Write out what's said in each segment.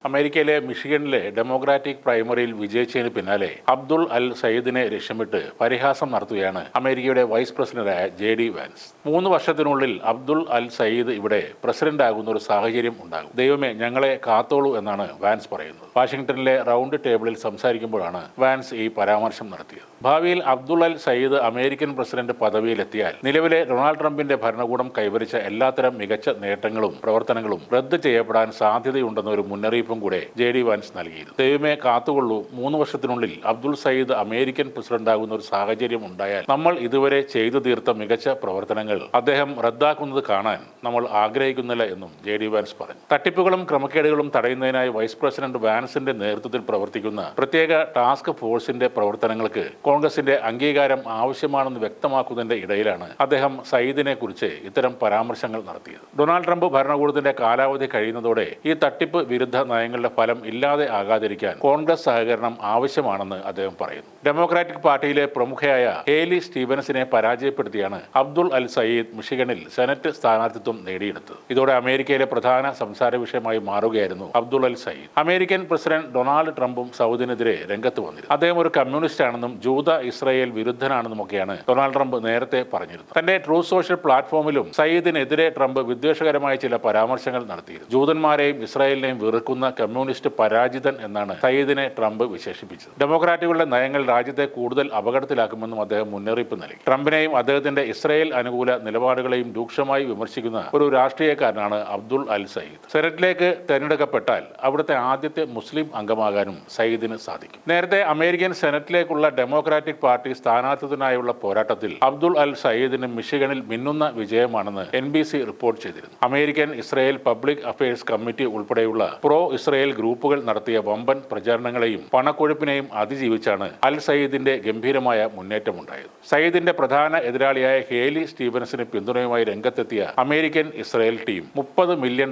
അമേരിക്കയിലെ മിഷിഗണിലെ ഡെമോക്രാറ്റിക് പ്രൈമറിയിൽ വിജയിച്ചതിന് പിന്നാലെ അബ്ദുൾ അൽ സയ്യിദിനെ ലക്ഷ്യമിട്ട് പരിഹാസം നടത്തുകയാണ് അമേരിക്കയുടെ വൈസ് പ്രസിഡന്റായ JD വാൻസ്. 3 വർഷത്തിനുള്ളിൽ അബ്ദുൾ അൽ സയ്യിദ് ഇവിടെ പ്രസിഡന്റ് ആകുന്ന ഒരു സാഹചര്യം ഉണ്ടാകും. ദൈവമേ, ഞങ്ങളെ കാത്തോളൂ എന്നാണ് വാൻസ് പറയുന്നത്. വാഷിംഗ്ടണിലെ റൗണ്ട് ടേബിളിൽ സംസാരിക്കുമ്പോഴാണ് വാൻസ് ഈ പരാമർശം നടത്തിയത്. ഭാവിയിൽ അബ്ദുൾ അൽ സയ്യിദ് അമേരിക്കൻ പ്രസിഡന്റ് പദവിയിലെത്തിയാൽ നിലവിലെ ഡൊണാൾഡ് ട്രംപിന്റെ ഭരണകൂടം കൈവരിച്ച എല്ലാത്തരം മികച്ച നേട്ടങ്ങളും പ്രവർത്തനങ്ങളും റദ്ദ് ചെയ്യപ്പെടാൻ സാധ്യതയുണ്ടെന്ന ഒരു മുന്നറിയിപ്പും കൂടെ JD വാൻസ് നൽകിയിരുന്നു. ദൈവമേ കാത്തുകൊള്ളൂ, 3 വർഷത്തിനുള്ളിൽ അബ്ദുൾ സയ്യിദ് അമേരിക്കൻ പ്രസിഡന്റാകുന്ന ഒരു സാഹചര്യം ഉണ്ടായാൽ നമ്മൾ ഇതുവരെ ചെയ്തു തീർത്ത മികച്ച പ്രവർത്തനങ്ങൾ അദ്ദേഹം റദ്ദാക്കുന്നത് കാണാൻ നമ്മൾ ആഗ്രഹിക്കുന്നില്ല എന്നും JD വാൻസ് പറഞ്ഞു. തട്ടിപ്പുകളും ക്രമക്കേടുകളും തടയുന്നതിനായി വൈസ് പ്രസിഡന്റ് വാൻസിന്റെ നേതൃത്വത്തിൽ പ്രവർത്തിക്കുന്ന പ്രത്യേക ടാസ്ക് ഫോഴ്സിന്റെ പ്രവർത്തനങ്ങൾക്ക് കോൺഗ്രസിന്റെ അംഗീകാരം ആവശ്യമാണെന്ന് വ്യക്തമാക്കുന്നതിന്റെ ഇടയിലാണ് അദ്ദേഹം സയ്യിദിനെ കുറിച്ച് ഇത്തരം പരാമർശങ്ങൾ നടത്തിയത്. ഡൊണാൾഡ് ട്രംപ് ഭരണകൂടത്തിന്റെ കാലാവധി കഴിയുന്നതോടെ ഈ തട്ടിപ്പ് വിരുദ്ധ നയങ്ങളുടെ ഫലം ഇല്ലാതെ ആകാതിരിക്കാൻ കോൺഗ്രസ് സഹകരണം ആവശ്യമാണെന്ന് അദ്ദേഹം പറയുന്നു. ഡെമോക്രാറ്റിക് പാർട്ടിയിലെ പ്രമുഖയായ ഹേലി സ്റ്റീവൻസിനെ പരാജയപ്പെടുത്തിയാണ് അബ്ദുൾ അൽ സയ്യിദ് മിഷിഗണിൽ സെനറ്റ് സ്ഥാനാർത്ഥിത്വം നേടിയെടുത്തത്. ഇതോടെ അമേരിക്കയിലെ പ്രധാന സംസാര വിഷയമായി മാറുകയായിരുന്നു അബ്ദുൾ അൽ സയ്യിദ്. അമേരിക്കൻ പ്രസിഡന്റ് ഡൊണാൾഡ് ട്രംപും സൗദിനെതിരെ രംഗത്ത് വന്നിരുന്നു. അദ്ദേഹം ഒരു കമ്മ്യൂണിസ്റ്റ് ആണെന്നും ജൂത ഇസ്രായേൽ വിരുദ്ധനാണെന്നുമൊക്കെയാണ് ഡൊണാൾഡ് ട്രംപ് നേരത്തെ പറഞ്ഞിരുന്നത്. തന്റെ ട്രൂത്ത് സോഷ്യൽ പ്ലാറ്റ്ഫോമിലും സയ്യിദിനെതിരെ ട്രംപ് വിദ്വേഷകരമായ ചില പരാമർശങ്ങൾ നടത്തിയിരുന്നു. ജൂതന്മാരെയും ഇസ്രായേലിനെയും വെറുക്കുന്ന കമ്മ്യൂണിസ്റ്റ് പരാജിതൻ എന്നാണ് സയ്യിദിനെ ട്രംപ് വിശേഷിപ്പിച്ചത്. ഡെമോക്രാറ്റുകളുടെ നയങ്ങൾ രാജ്യത്തെ കൂടുതൽ അപകടത്തിലാക്കുമെന്നും അദ്ദേഹം മുന്നറിയിപ്പ് നൽകി. ട്രംപിനെയും അദ്ദേഹത്തിന്റെ ഇസ്രായേൽ അനുകൂല നിലപാടുകളെയും രൂക്ഷമായി വിമർശിക്കുന്ന ഒരു രാഷ്ട്രീയക്കാരനാണ് അബ്ദുൾ അൽ സയ്യിദ്. സെനറ്റിലേക്ക് തെരഞ്ഞെടുക്കപ്പെട്ടാൽ അവിടുത്തെ ആദ്യത്തെ മുസ്ലിം അംഗമാകാനും സയ്യിദിന് സാധിക്കും. നേരത്തെ അമേരിക്കൻ സെനറ്റിലേക്കുള്ള ഡെമോക്രാറ്റിക് പാർട്ടി സ്ഥാനാർത്ഥിത്വത്തിനായുള്ള പോരാട്ടത്തിൽ അബ്ദുൾ അൽ സയ്യിദിന് മിഷിഗണിൽ മിന്നുന്ന വിജയമാണെന്ന് NBC റിപ്പോർട്ട് ചെയ്തിരുന്നു. American Israel public affairs committee ഉൾപ്പെടെയുള്ള പ്രോ ഇസ്രായേൽ ഗ്രൂപ്പുകൾ നടത്തിയ വമ്പൻ പ്രചാരണങ്ങളെയും പണക്കൊഴുപ്പിനെയും അതിജീവിച്ചാണ് അൽ സയ്യിദിന്റെ ഗംഭീരമായ മുന്നേറ്റമുണ്ടായത്. സയ്യിദിന്റെ പ്രധാന എതിരാളിയായ ഹേലി സ്റ്റീവൻസിന് പിന്തുണയുമായി രംഗത്തെത്തിയ അമേരിക്കൻ ഇസ്രായേൽ ടീം $30 മില്യൺ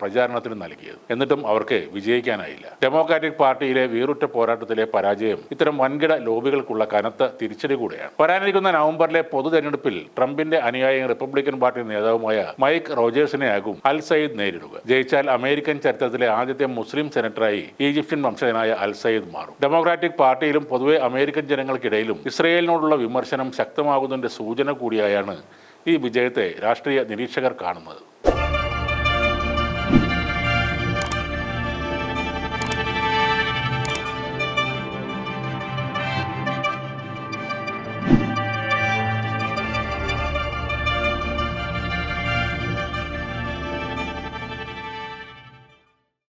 പ്രചാരണത്തിന് നൽകിയത്. എന്നിട്ടും അവർക്ക് വിജയിക്കാനായില്ല. ഡെമോക്രാറ്റിക് പാർട്ടിയിലെ വീറുറ്റ പോരാട്ടത്തിലെ പരാജയം ഇത്തരം വൻകിട ലോബികൾക്കുള്ള കനത്ത തിരിച്ചടി കൂടെയാണ്. വരാനിരിക്കുന്ന നവംബറിലെ പൊതു തെരഞ്ഞെടുപ്പിൽ ട്രംപിന്റെ അനുയായിയും റിപ്പബ്ലിക്കൻ പാർട്ടി നേതാവുമായ മൈക്ക് റോജേഴ്സിനെയാകും അൽ സയ്യിദ് നേരിടുക. ജയിച്ചാൽ അമേരിക്കൻ ചരിത്രത്തിലെ ആദ്യത്തെ മുസ്ലിം സെനറ്ററായി ഈജിപ്ഷ്യൻ വംശജനായ അൽ സയ്യിദ് മാറും. ഡെമോക്രാറ്റിക് പാർട്ടിയിലും പൊതുവെ അമേരിക്കൻ ജനങ്ങൾക്കിടയിലും ഇസ്രായേലിനോടുള്ള വിമർശനം ശക്തമാകുന്നതിന്റെ സൂചന കൂടിയായാണ് ഈ വിജയത്തെ രാഷ്ട്രീയ നിരീക്ഷകർ കാണുന്നത്.